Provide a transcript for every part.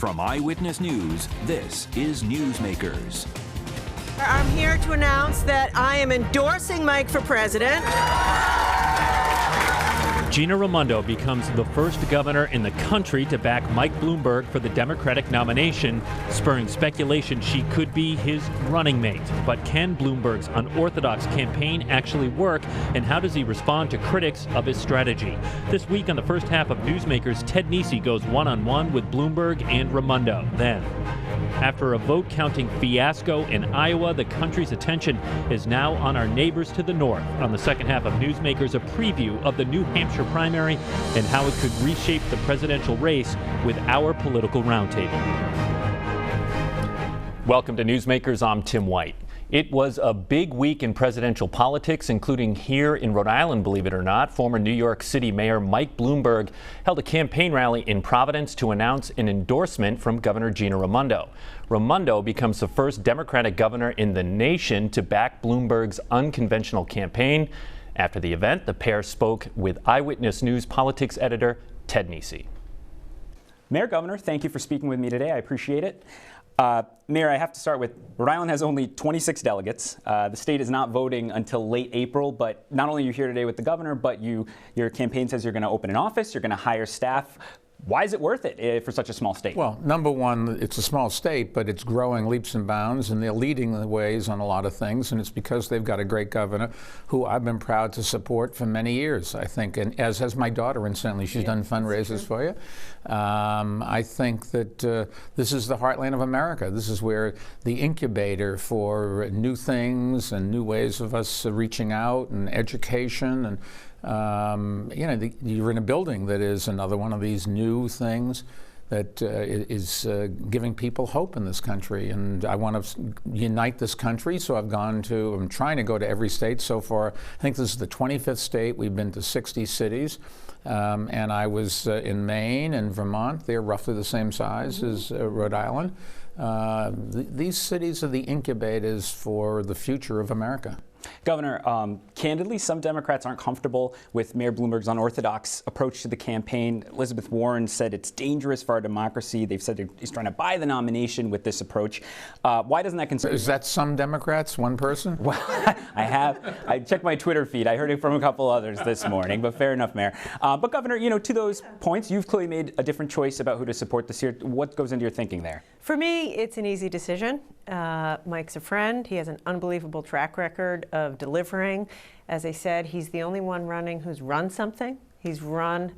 From Eyewitness News, this is Newsmakers. I'm here to announce that I am endorsing Mike for president. Gina Raimondo becomes the first governor in the country to back Mike Bloomberg for the Democratic nomination, spurring speculation she could be his running mate. But can Bloomberg's unorthodox campaign actually work, and how does he respond to critics of his strategy? This week on the first half of Newsmakers, Ted Nesi goes one-on-one with Bloomberg and Raimondo. Then, after a vote-counting fiasco in Iowa, the country's attention is now on our neighbors to the north. On the second half of Newsmakers, a preview of the New Hampshire primary and how it could reshape the presidential race with our political roundtable. Welcome to Newsmakers. I'm Tim White. It was a big week in presidential politics, including here in Rhode Island, believe it or not. Former New York City Mayor Mike Bloomberg held a campaign rally in Providence to announce an endorsement from Governor Gina Raimondo. Raimondo becomes the first Democratic governor in the nation to back Bloomberg's unconventional campaign. After the event, the pair spoke with Eyewitness News politics editor Ted Nesi. Mayor, Governor, thank you for speaking with me today. I appreciate it. Mayor, I have to start with Rhode Island has only 26 delegates. The state is not voting until late April, but not only are you here today with the governor, but your campaign says you're going to open an office, you're going to hire staff. Why is it worth it for such a small state? Well, number one, it's a small state, but it's growing leaps and bounds, and they're leading the ways on a lot of things, and it's because they've got a great governor who I've been proud to support for many years, I think, and as has my daughter, incidentally. She's done fundraisers for you. I think that this is the heartland of America. This is where the incubator for new things and new ways of us reaching out and education and you're in a building that is another one of these new things that is giving people hope in this country. And I want to unite this country, so I'm trying to go to every state so far. I think this is the 25th state. We've been to 60 cities. And I was in Maine and Vermont. They're roughly the same size as Rhode Island. These cities are the incubators for the future of America. Governor, candidly, some Democrats aren't comfortable with Mayor Bloomberg's unorthodox approach to the campaign. Elizabeth Warren said it's dangerous for our democracy. They've said he's trying to buy the nomination with this approach. Why doesn't that concern you? Is that some Democrats, one person? Well, I checked my Twitter feed. I heard it from a couple others this morning, but fair enough, Mayor. But Governor, to those points, you've clearly made a different choice about who to support this year. What goes into your thinking there? For me, it's an easy decision. Mike's a friend. He has an unbelievable track record of delivering. As I said, he's the only one running who's run something. He's run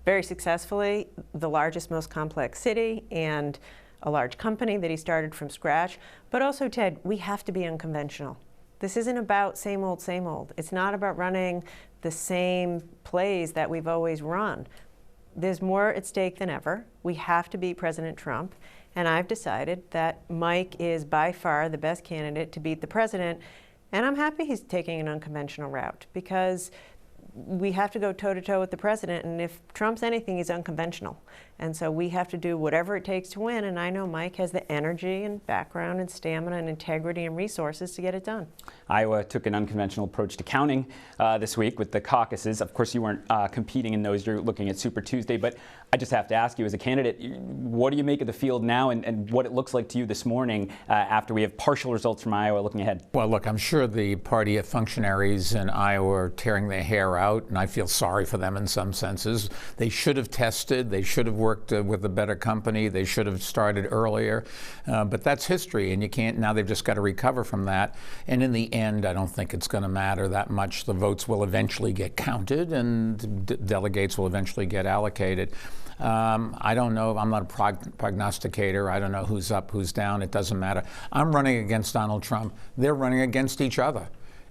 very successfully the largest, most complex city and a large company that he started from scratch. But also, Ted, we have to be unconventional. This isn't about same old, same old. It's not about running the same plays that we've always run. There's more at stake than ever. We have to beat President Trump. And I've decided that Mike is by far the best candidate to beat the president. And I'm happy he's taking an unconventional route because we have to go toe-to-toe with the president. And if Trump's anything, he's unconventional. And so we have to do whatever it takes to win. And I know Mike has the energy and background and stamina and integrity and resources to get it done. Iowa took an unconventional approach to counting this week with the caucuses. Of course, you weren't competing in those. You're looking at Super Tuesday. But I just have to ask you, as a candidate, what do you make of the field now and what it looks like to you this morning after we have partial results from Iowa looking ahead? Well, look, I'm sure the party functionaries in Iowa are tearing their hair out, and I feel sorry for them in some senses. They should have tested. They should have worked with a better company. They should have started earlier. But that's history, and you can't. Now they've just got to recover from that. And in the end, I don't think it's going to matter that much. The votes will eventually get counted, and delegates will eventually get allocated. I don't know. I'm not a prognosticator. I don't know who's up, who's down. It doesn't matter. I'm running against Donald Trump. They're running against each other.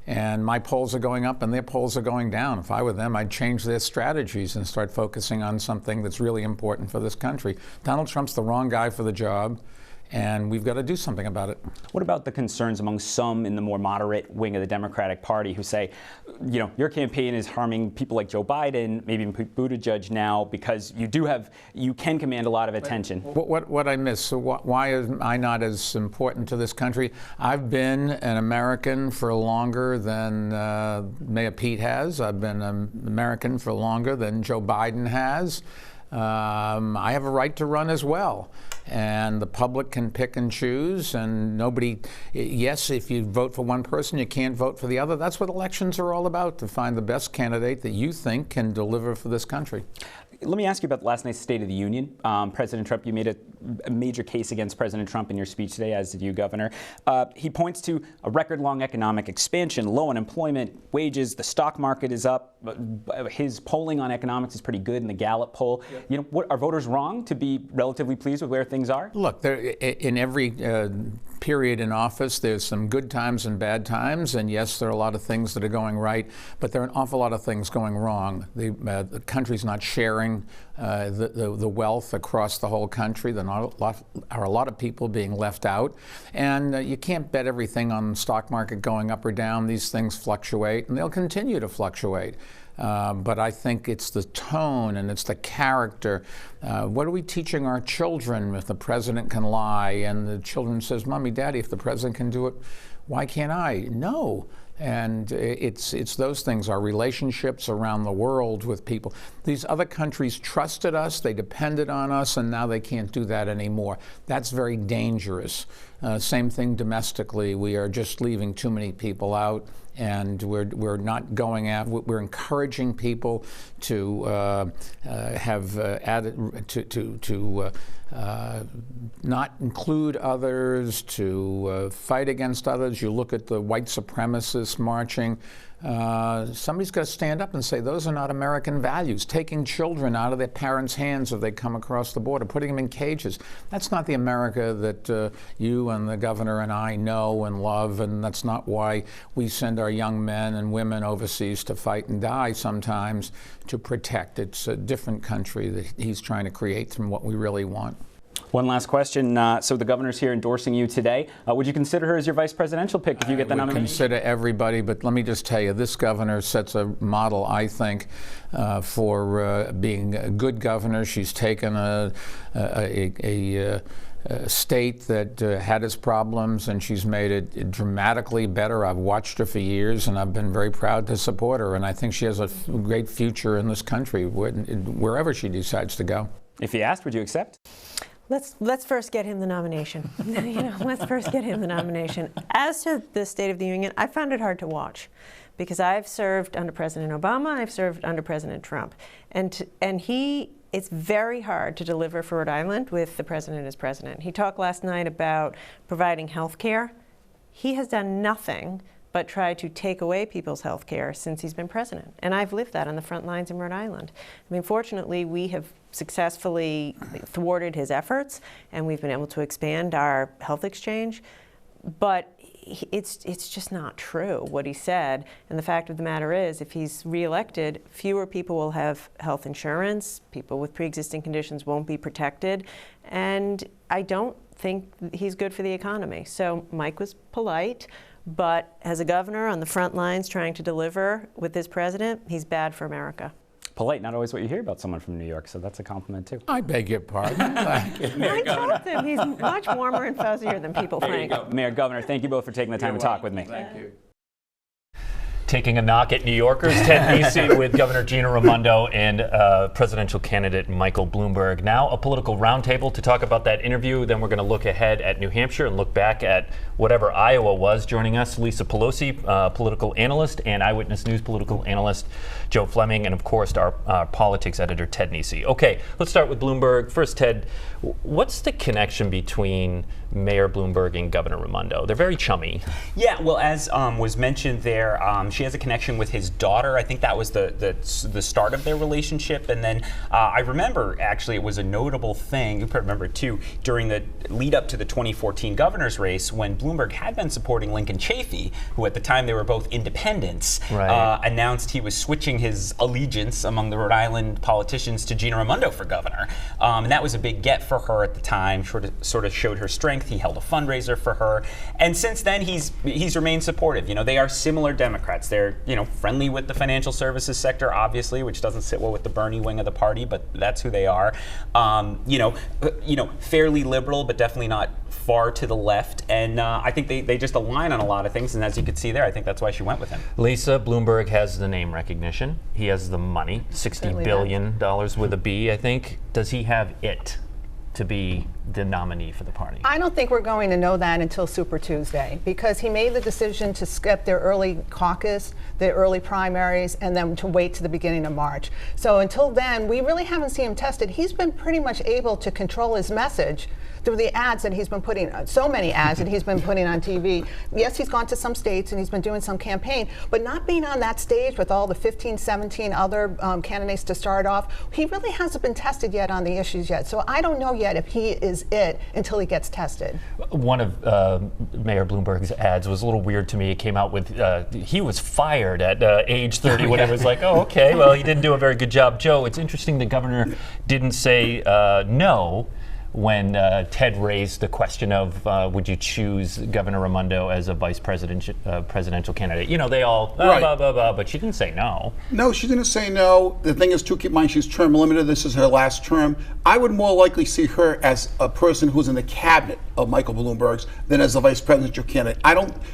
And my polls are going up and their polls are going down. If I were them, I'd change their strategies and start focusing on something that's really important for this country. Donald Trump's the wrong guy for the job, and we've got to do something about it. What about the concerns among some in the more moderate wing of the Democratic Party who say, your campaign is harming people like Joe Biden, maybe even Buttigieg now, because you can command a lot of attention? What I miss? So why am I not as important to this country? I've been an American for longer than Mayor Pete has. I've been an American for longer than Joe Biden has. I have a right to run as well. And the public can pick and choose, and nobody, yes, if you vote for one person, you can't vote for the other. That's what elections are all about, to find the best candidate that you think can deliver for this country. Let me ask you about last night's State of the Union. President Trump, you made a major case against President Trump in your speech today, as did you, Governor. He points to a record-long economic expansion, low unemployment, wages, the stock market is up. His polling on economics is pretty good in the Gallup poll. Yep. You know, what, are voters wrong to be relatively pleased with where things are? Look, in every period in office, there's some good times and bad times, and yes, there are a lot of things that are going right, but there are an awful lot of things going wrong. The country's not sharing the wealth across the whole country. There are a lot of people being left out, and you can't bet everything on the stock market going up or down. These things fluctuate, and they'll continue to fluctuate. But I think it's the tone and it's the character. What are we teaching our children if the president can lie? And the children says, Mommy, Daddy, if the president can do it, why can't I? No. And it's those things, our relationships around the world with people. These other countries trusted us, they depended on us, and now they can't do that anymore. That's very dangerous. Same thing domestically. We are just leaving too many people out, and we're not going out. We're encouraging people to not include others, to fight against others. You look at the white supremacists marching. Somebody's got to stand up and say those are not American values. Taking children out of their parents' hands if they come across the border, putting them in cages. That's not the America that you and the governor and I know and love, and that's not why we send our young men and women overseas to fight and die sometimes to protect. It's a different country that he's trying to create from what we really want. One last question. So the governor's here endorsing you today. Would you consider her as your vice presidential pick if you get the nomination? I would consider everybody, but let me just tell you, this governor sets a model, I think, for being a good governor. She's taken a state that had its problems, and she's made it dramatically better. I've watched her for years, and I've been very proud to support her, and I think she has a great future in this country, wherever she decides to go. If he asked, would you accept? Let's first get him the nomination. Let's first get him the nomination. As to the State of the Union, I found it hard to watch because I've served under President Obama, I've served under President Trump, and it's very hard to deliver for Rhode Island with the president as president. He talked last night about providing health care. He has done nothing but try to take away people's health care since he's been president. And I've lived that on the front lines in Rhode Island. I mean, fortunately, we have successfully thwarted his efforts, and we've been able to expand our health exchange. But it's just not true what he said. And the fact of the matter is, if he's reelected, fewer people will have health insurance. People with pre-existing conditions won't be protected. And I don't think he's good for the economy. So Mike was polite. But as a governor on the front lines trying to deliver with this president, he's bad for America. Polite, not always what you hear about someone from New York, so that's a compliment too. I beg your pardon. I told him he's much warmer and fuzzier than people think. Mayor, Governor, thank you both for taking the time to talk with me. Thank you. Taking a knock at New Yorkers, Ted Nesi with Governor Gina Raimondo and presidential candidate Michael Bloomberg. Now a political roundtable to talk about that interview. Then we're going to look ahead at New Hampshire and look back at whatever Iowa was. Joining us, Lisa Pelosi, political analyst, and Eyewitness News political analyst Joe Fleming, and of course our politics editor Ted Nesi. Okay, let's start with Bloomberg. First, Ted, what's the connection between Mayor Bloomberg and Governor Raimondo? They're very chummy. Yeah, well, as was mentioned there, she has a connection with his daughter. I think that was the start of their relationship. And then I remember, actually, it was a notable thing, you probably remember too, during the lead up to the 2014 governor's race, when Bloomberg had been supporting Lincoln Chafee, who at the time they were both independents, announced he was switching his allegiance among the Rhode Island politicians to Gina Raimondo for governor. And that was a big get for her at the time, sort of showed her strength. He held a fundraiser for her. And since then, he's remained supportive. You know, they are similar Democrats. They're, friendly with the financial services sector, obviously, which doesn't sit well with the Bernie wing of the party, but that's who they are. Fairly liberal, but definitely not far to the left. And I think they just align on a lot of things. And as you could see there, I think that's why she went with him. Lisa, Bloomberg has the name recognition. He has the money, $60 billion with a B, I think. Does he have it to be the nominee for the party? I don't think we're going to know that until Super Tuesday, because he made the decision to skip their early caucus, the early primaries, and then to wait to the beginning of March. So until then, we really haven't seen him tested. He's been pretty much able to control his message through the ads that he's been putting, so many ads that he's been putting on TV. Yes, he's gone to some states and he's been doing some campaign, but not being on that stage with all the 15, 17 other candidates to start off, he really hasn't been tested yet on the issues yet. So I don't know yet if he is it until he gets tested. One of Mayor Bloomberg's ads was a little weird to me. It came out with, he was fired at age 30, when it was like, oh, okay, well, he didn't do a very good job. Joe, it's interesting the governor didn't say no when Ted raised the question of would you choose Governor Raimondo as a presidential candidate. They all blah, blah, blah, but she didn't say no. No, she didn't say no. The thing is, too, keep in mind she's term limited. This is her last term. I would more likely see her as a person who's in the cabinet of Michael Bloomberg's than as a vice presidential candidate.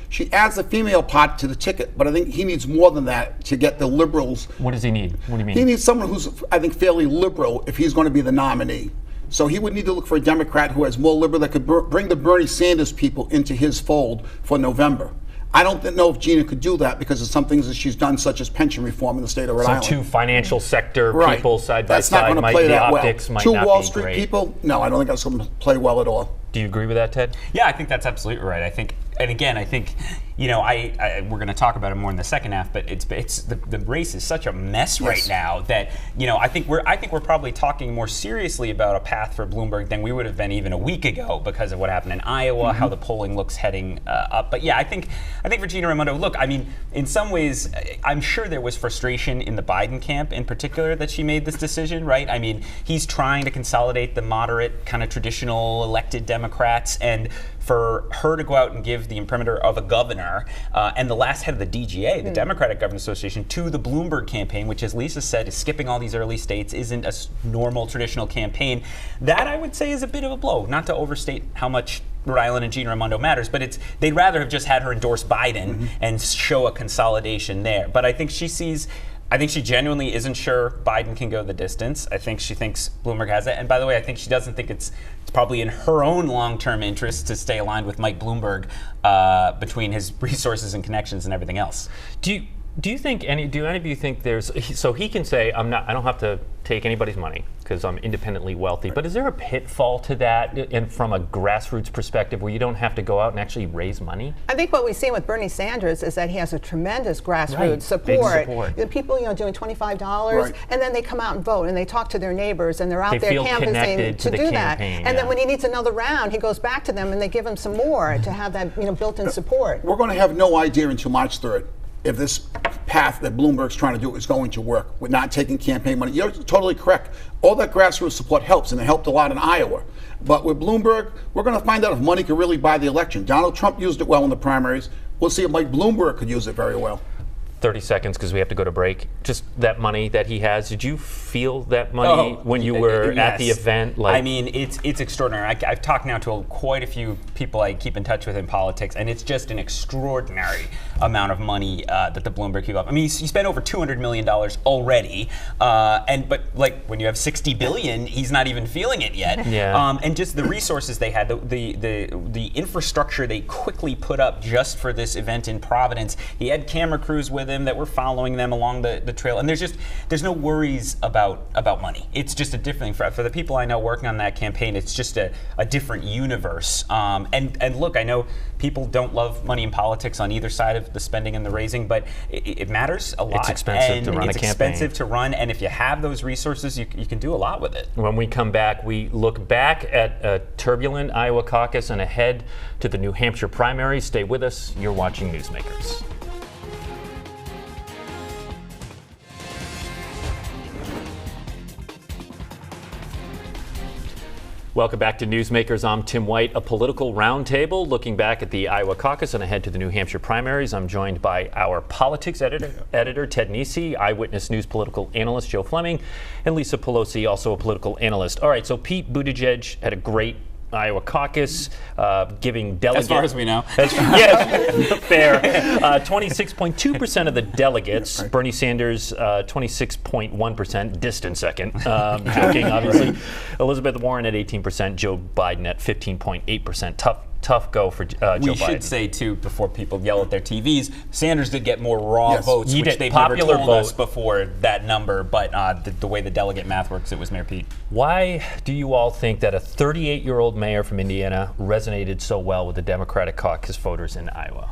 She adds the female part to the ticket, but I think he needs more than that to get the liberals. What does he need? What do you mean? He needs someone who's, I think, fairly liberal if he's going to be the nominee. So he would need to look for a Democrat who has more liberal that could bring the Bernie Sanders people into his fold for November. I don't know if Gina could do that because of some things that she's done, such as pension reform in the state of Rhode Island. So two financial sector people side that's by side, not play the that optics well. might Two not Wall be Street great. people, no, I don't think that's going to play well at all. Do you agree with that, Ted? Yeah, I think that's absolutely right. I think, and again, I think, we're going to talk about it more in the second half, but the race is such a mess right now that, I think we're probably talking more seriously about a path for Bloomberg than we would have been even a week ago because of what happened in Iowa, how the polling looks heading up. But yeah, I think for Gina Raimondo, look, I mean, in some ways, I'm sure there was frustration in the Biden camp in particular that she made this decision, right? I mean, he's trying to consolidate the moderate, kind of traditional elected Democrats, and for her to go out and give the imprimatur of a governor and the last head of the DGA, the Democratic Governors Association, to the Bloomberg campaign, which, as Lisa said, is skipping all these early states, isn't a normal traditional campaign. That, I would say, is a bit of a blow. Not to overstate how much Rhode Island and Gina Raimondo matters, but they'd rather have just had her endorse Biden and show a consolidation there. But I think she genuinely isn't sure Biden can go the distance. I think she thinks Bloomberg has it. And by the way, I think she doesn't think it's probably in her own long-term interest to stay aligned with Mike Bloomberg between his resources and connections and everything else. Do any of you think so he can say, I don't have to take anybody's money because I'm independently wealthy, but is there a pitfall to that and from a grassroots perspective where you don't have to go out and actually raise money? I think what we've seen with Bernie Sanders is that he has a tremendous grassroots support. Big support. The people, doing $25, and then they come out and vote, and they talk to their neighbors, and they're out there canvassing to do that. And then when he needs another round, he goes back to them, and they give him some more to have that built-in support. We're going to have no idea until March 3rd if this path that Bloomberg's trying to do is going to work with not taking campaign money. You're totally correct. All that grassroots support helps, and it helped a lot in Iowa. But with Bloomberg, we're going to find out if money can really buy the election. Donald Trump used it well in the primaries. We'll see if Mike Bloomberg could use it very well. 30 seconds because we have to go to break. Just that money that he has, did you feel that money when you were at the event? I mean, it's extraordinary. I've talked now to quite a few people I keep in touch with in politics, and it's just an extraordinary amount of money that the Bloomberg keep up. I mean, he spent over $200 million already, but when you have $60 billion, he's not even feeling it yet. Yeah. And just the resources they had, the infrastructure they quickly put up just for this event in Providence. He had camera crews with him that were following them along the trail, and there's no worries about money. It's just a different thing for the people I know working on that campaign. It's just a different universe. And look, I know people don't love money in politics on either side of the spending and the raising, but it matters a lot. It's expensive to run a campaign. It's expensive to run, and if you have those resources, you can do a lot with it. When we come back, we look back at a turbulent Iowa caucus and ahead to the New Hampshire primary. Stay with us. You're watching Newsmakers. Welcome back to Newsmakers. I'm Tim White. A political roundtable looking back at the Iowa caucus and ahead to the New Hampshire primaries. I'm joined by our politics editor Ted Nesi, Eyewitness News political analyst Joe Fleming, and Lisa Pelosi, also a political analyst. All right, so Pete Buttigieg had a great Iowa caucus, giving delegates. As far as we know. Yes, fair. 26.2% of the delegates. Right. Bernie Sanders, 26.1%, distant second. Joking, obviously. Elizabeth Warren at 18%. Joe Biden at 15.8%. Tough go for Joe Biden. We should say, too, before people yell at their TVs, Sanders did get more raw votes, which they've never told us before that number, but the way the delegate math works, it was Mayor Pete. Why do you all think that a 38-year-old mayor from Indiana resonated so well with the Democratic caucus voters in Iowa?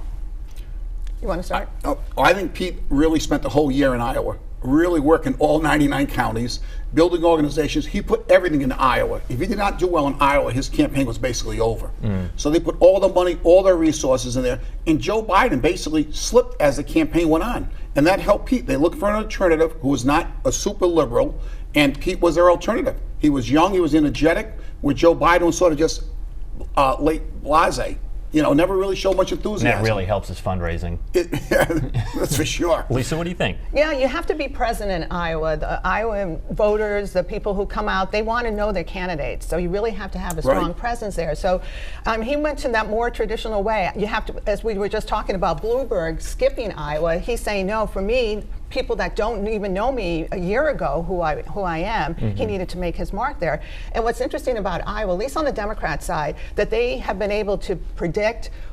You want to start? I think Pete really spent the whole year in Iowa, really working all 99 counties, building organizations. He put everything into Iowa. If he did not do well in Iowa, his campaign was basically over. So they put all the money, all their resources in there, and Joe Biden basically slipped as the campaign went on. And that helped Pete. They looked for an alternative who was not a super liberal, and Pete was their alternative. He was young, he was energetic, where Joe Biden was sort of just late blasé. You know, never really showed much enthusiasm. And that really helps his fundraising. That's for sure. Lisa, what do you think? Yeah, you have to be present in Iowa. The Iowa voters, the people who come out, they want to know their candidates. So you really have to have a strong presence there. So he went to that more traditional way. You have to, as we were just talking about Bloomberg skipping Iowa, he's saying, no, for me, people that don't even know me a year ago, who I am, he needed to make his mark there. And what's interesting about Iowa, at least on the Democrat side, that they have been able to predict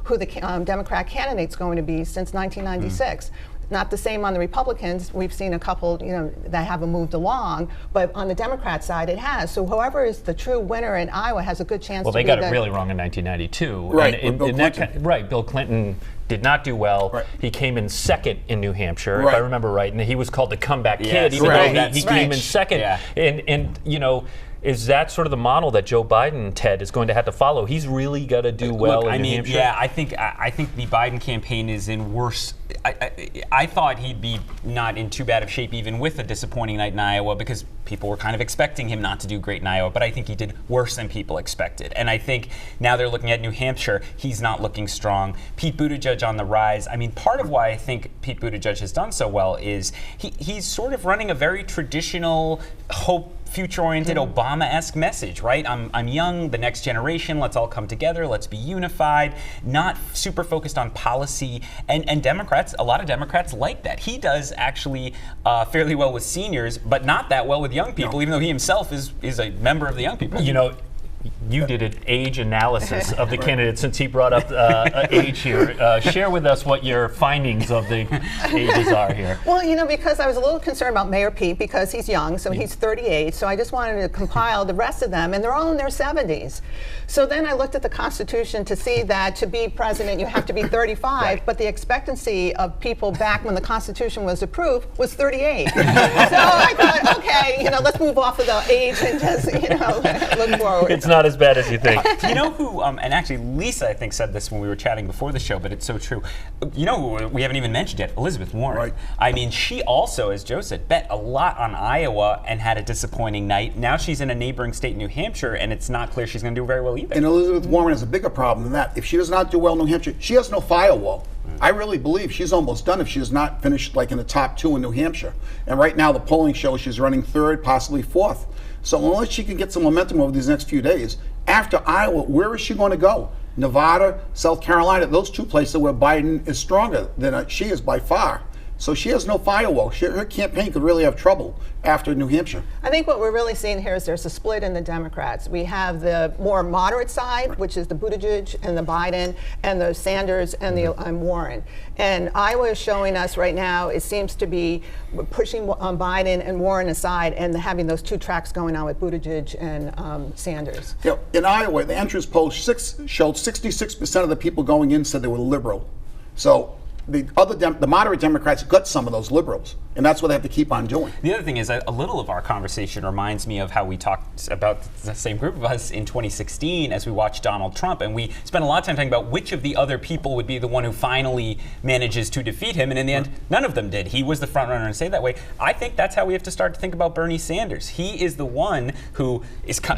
who the Democrat candidate's going to be since 1996. Not the same on the Republicans. We've seen a couple, that haven't moved along, but on the Democrat side, it has. So whoever is the true winner in Iowa has a good chance. Well, to they got it really wrong in 1992. Right. Bill Clinton did not do well. Right. He came in second in New Hampshire, if I remember right, and he was called the comeback kid, even though he came in second. Yeah. And is that sort of the model that Joe Biden, Ted, is going to have to follow? He's really got to do well in New Hampshire. Yeah, I think the Biden campaign is in worse. I thought he'd be not in too bad of shape even with a disappointing night in Iowa, because people were kind of expecting him not to do great in Iowa, but I think he did worse than people expected. And I think now they're looking at New Hampshire, he's not looking strong. Pete Buttigieg on the rise. I mean, part of why I think Pete Buttigieg has done so well is he's sort of running a very traditional, future-oriented, Obama-esque message, right? I'm young, the next generation, let's all come together, let's be unified, not super focused on policy. And Democrats, a lot of Democrats like that. He does actually fairly well with seniors, but not that well with young people, even though he himself is a member of the young people. You did an age analysis of the candidate since he brought up age here. Share with us what your findings of the ages are here. Well, because I was a little concerned about Mayor Pete because he's young, so he's 38, so I just wanted to compile the rest of them, and they're all in their 70s. So then I looked at the Constitution to see that to be president you have to be 35, but the expectancy of people back when the Constitution was approved was 38. So I thought, okay, let's move off of the age and just, look forward. It's not as bad as you think. You know who, and actually Lisa, I think, said this when we were chatting before the show, but it's so true. You know who we haven't even mentioned yet? Elizabeth Warren. Right. I mean, she also, as Joe said, bet a lot on Iowa and had a disappointing night. Now she's in a neighboring state, New Hampshire, and it's not clear she's going to do very well either. And Elizabeth Warren has a bigger problem than that. If she does not do well in New Hampshire, she has no firewall. I really believe she's almost done if she does not finish in the top 2 in New Hampshire. And right now the polling shows she's running 3rd, possibly 4th. So unless she can get some momentum over these next few days, after Iowa, where is she going to go? Nevada, South Carolina, those 2 places where Biden is stronger than she is by far. So she has no firewall. Her campaign could really have trouble after New Hampshire. I think what we're really seeing here is there's a split in the Democrats. We have the more moderate side, which is the Buttigieg and the Biden, and the Sanders and the Warren. And Iowa is showing us right now, it seems to be pushing Biden and Warren aside and having those 2 tracks going on with Buttigieg and Sanders. In Iowa, the entrance poll showed 66% of the people going in said they were liberal. So the moderate Democrats got some of those liberals. And that's what they have to keep on doing. The other thing is a little of our conversation reminds me of how we talked about the same group of us in 2016 as we watched Donald Trump, and we spent a lot of time talking about which of the other people would be the one who finally manages to defeat him, and in the end, none of them did. He was the front runner and stayed that way. I think that's how we have to start to think about Bernie Sanders. He is the one who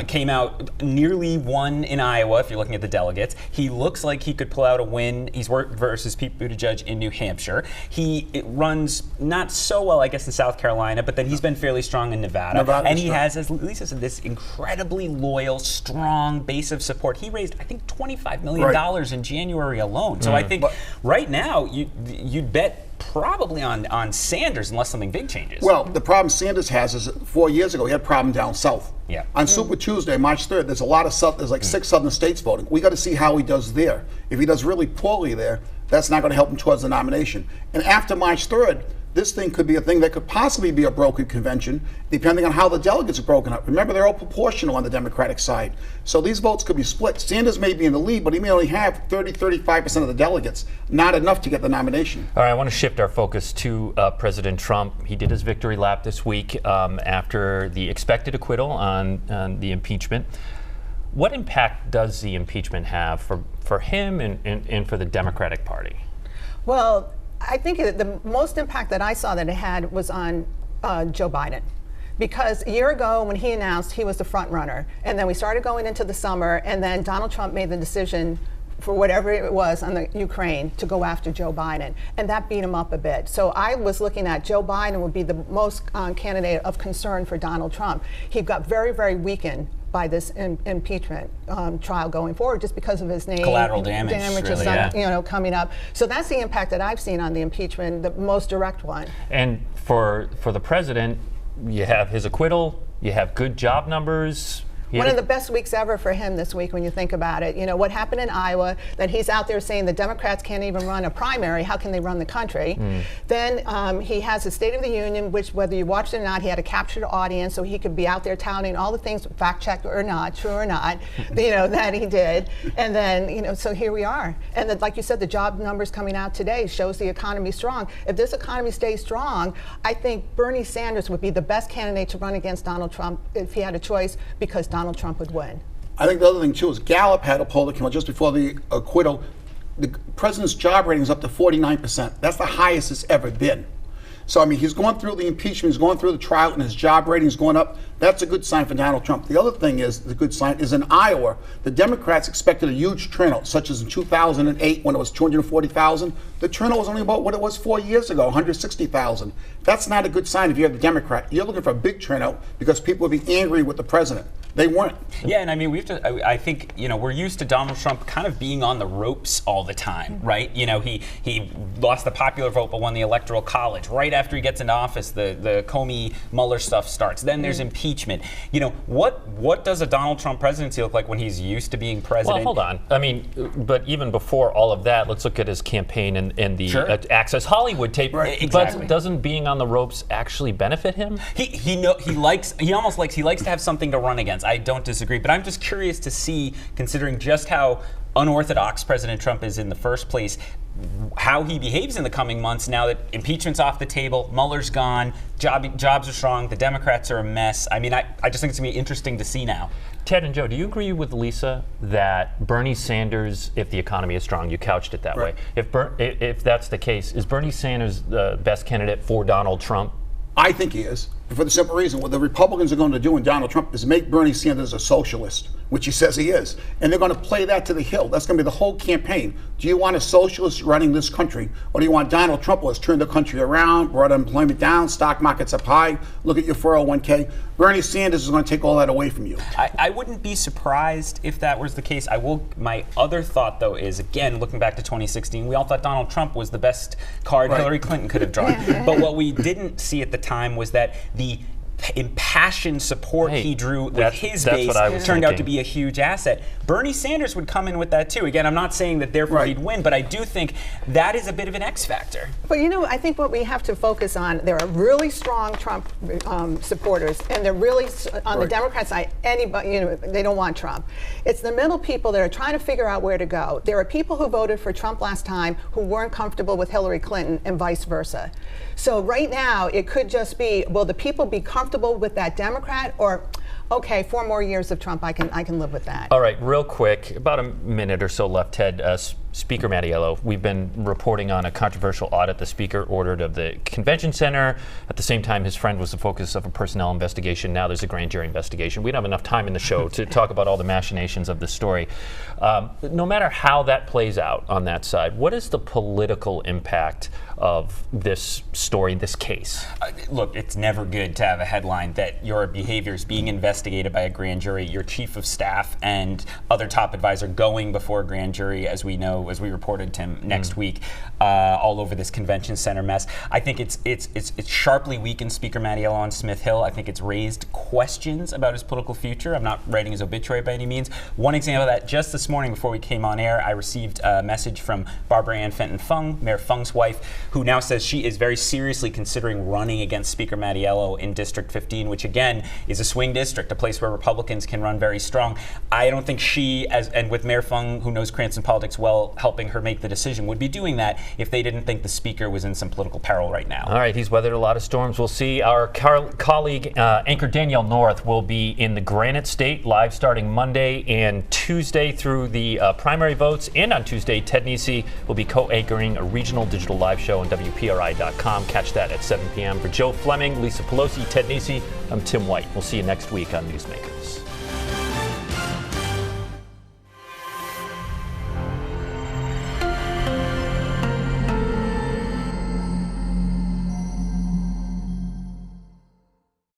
came out nearly won in Iowa, if you're looking at the delegates. He looks like he could pull out a win. He's worked versus Pete Buttigieg in New Hampshire. He runs not so well, I guess, in South Carolina, but then he's been fairly strong in Nevada. And he has, as Lisa said, this incredibly loyal, strong base of support. He raised, I think, $25 million in January alone. So I think right now, you'd bet probably on Sanders unless something big changes. Well, the problem Sanders has is 4 years ago, he had a problem down south. Yeah. On Super Tuesday, March 3rd, there's a lot of there's like 6 southern states voting. We got to see how he does there. If he does really poorly there, that's not going to help him towards the nomination. And after March 3rd, this thing could be a thing that could possibly be a brokered convention, depending on how the delegates are broken up. Remember, they're all proportional on the Democratic side. So these votes could be split. Sanders may be in the lead, but he may only have 35% of the delegates, not enough to get the nomination. All right, I want to shift our focus to President Trump. He did his victory lap this week after the expected acquittal on the impeachment. What impact does the impeachment have for him and for the Democratic Party? Well, I think the most impact that I saw that it had was on Joe Biden. Because a year ago when he announced he was the front runner, and then we started going into the summer, and then Donald Trump made the decision for whatever it was on the Ukraine to go after Joe Biden, and that beat him up a bit. So I was looking at Joe Biden would be the most candidate of concern for Donald Trump. He got very, very weakened by this impeachment trial going forward, just because of his name. Collateral damage really, coming up. So that's the impact that I've seen on the impeachment, the most direct one. And for the president, you have his acquittal, you have good job numbers. One of the best weeks ever for him this week when you think about it. You know, what happened in Iowa, that he's out there saying the Democrats can't even run a primary, how can they run the country? Then he has a State of the Union, which whether you watched it or not, he had a captured audience so he could be out there touting all the things, fact-checked or not, true or not, that he did. And then, so here we are. And then, like you said, the job numbers coming out today shows the economy strong. If this economy stays strong, I think Bernie Sanders would be the best candidate to run against Donald Trump if he had a choice, because Donald Trump would win. I think the other thing too is Gallup had a poll that came out just before the acquittal. The president's job rating is up to 49%. That's the highest it's ever been. So, I mean, he's going through the impeachment, he's going through the trial, and his job rating is going up. That's a good sign for Donald Trump. The other thing is, the good sign is in Iowa, the Democrats expected a huge turnout, such as in 2008 when it was 240,000. The turnout was only about what it was 4 years ago, 160,000. That's not a good sign if you're the Democrat. You're looking for a big turnout because people would be angry with the president. They weren't. Yeah, and I mean, I think, we're used to Donald Trump kind of being on the ropes all the time, right? He lost the popular vote but won the Electoral College. Right after he gets into office, the Comey-Mueller stuff starts. Then there's impeachment. What does a Donald Trump presidency look like when he's used to being president? Well, hold on. I mean, but even before all of that, let's look at his campaign and the Access Hollywood tape. Right, exactly. But doesn't being on the ropes actually benefit him? He likes to have something to run against. I don't disagree, but I'm just curious to see, considering just how unorthodox President Trump is in the first place, how he behaves in the coming months now that impeachment's off the table, Mueller's gone, jobs are strong, the Democrats are a mess. I mean, I just think it's going to be interesting to see now. Ted and Joe, do you agree with Lisa that Bernie Sanders, if the economy is strong, you couched it that way, if that's the case, is Bernie Sanders the best candidate for Donald Trump? I think he is, for the simple reason what the Republicans are going to do in Donald Trump is make Bernie Sanders a socialist, which he says he is. And they're going to play that to the hill. That's going to be the whole campaign. Do you want a socialist running this country, or do you want Donald Trump who has turned the country around, brought unemployment down, stock markets up high, look at your 401k? Bernie Sanders is going to take all that away from you. I wouldn't be surprised if that was the case. My other thought, though, is, again, looking back to 2016, we all thought Donald Trump was the best card Hillary Clinton could have drawn. But what we didn't see at the time was that the impassioned support he drew with his base turned out to be a huge asset. Bernie Sanders would come in with that too. Again, I'm not saying that therefore he'd win, but I do think that is a bit of an X factor. But I think what we have to focus on, there are really strong Trump supporters, and they're really on the Democrat side. Anybody, they don't want Trump. It's the middle people that are trying to figure out where to go. There are people who voted for Trump last time who weren't comfortable with Hillary Clinton, and vice versa. So right now, it could just be, will the people be comfortable with that Democrat, or okay, 4 more years of Trump, I can live with that. All right, real quick, about a minute or so left, Ted. Speaker Mattiello, we've been reporting on a controversial audit the Speaker ordered of the convention center. At the same time, his friend was the focus of a personnel investigation. Now there's a grand jury investigation. We don't have enough time in the show to talk about all the machinations of this story. No matter how that plays out on that side, what is the political impact of this story, this case? Look, it's never good to have a headline that your behavior is being investigated by a grand jury, your chief of staff and other top advisor going before a grand jury, as we know, as we reported, Tim, next week, all over this convention center mess. I think it's sharply weakened Speaker Mattiello on Smith Hill. I think it's raised questions about his political future. I'm not writing his obituary by any means. One example of that, just this morning before we came on air, I received a message from Barbara Ann Fenton Fung, Mayor Fung's wife, who now says she is very seriously considering running against Speaker Mattiello in District 15, which again is a swing district, a place where Republicans can run very strong. I don't think she, and with Mayor Fung, who knows Cranston politics well, helping her make the decision, would be doing that if they didn't think the Speaker was in some political peril right now. All right, he's weathered a lot of storms. We'll see. Our colleague, anchor Danielle North, will be in the Granite State live starting Monday and Tuesday through the primary votes. And on Tuesday, Ted Nesi will be co-anchoring a regional digital live show on WPRI.com. Catch that at 7 p.m. For Joe Fleming, Lisa Pelosi, Ted Nesi, I'm Tim White. We'll see you next week on Newsmakers.